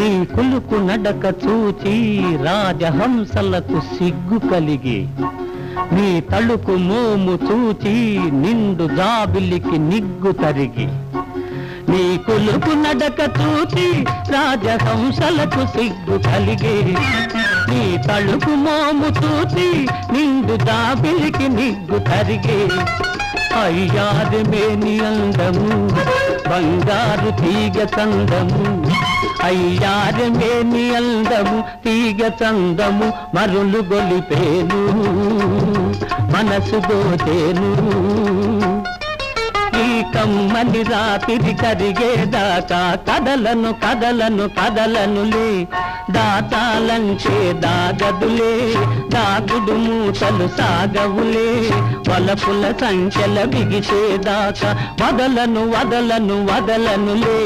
నీ కులుకు నడక చూచి రాజహంసలకు సిగ్గు కలిగి, నీ తళుకు మోము చూచి నిండు జాబిలికి నిగ్గు తరిగి, నీ కులుకు నడక చూచి రాజహంసలకు సిగ్గు కలిగి, నీ తళుకు మోము చూచి నిండు జాబిలికి నిగ్గు తరిగి, అయ్యాది మేని అందము బంగారు తీగ చందము, అయ్యాది మేని అందము తీగ చందము మరులు గొలిపేను మనసు దోచేను. ఈ కమ్మని రాత్రి కరిగేదాకా కదలను కదలను కదలనులే, దాచాలంటే దాగదులే, దాగుడు మూటలు సాగవులే, వలపుల సంఖ్యల బిగిసేదాకా వదలను వదలను వదలనులే.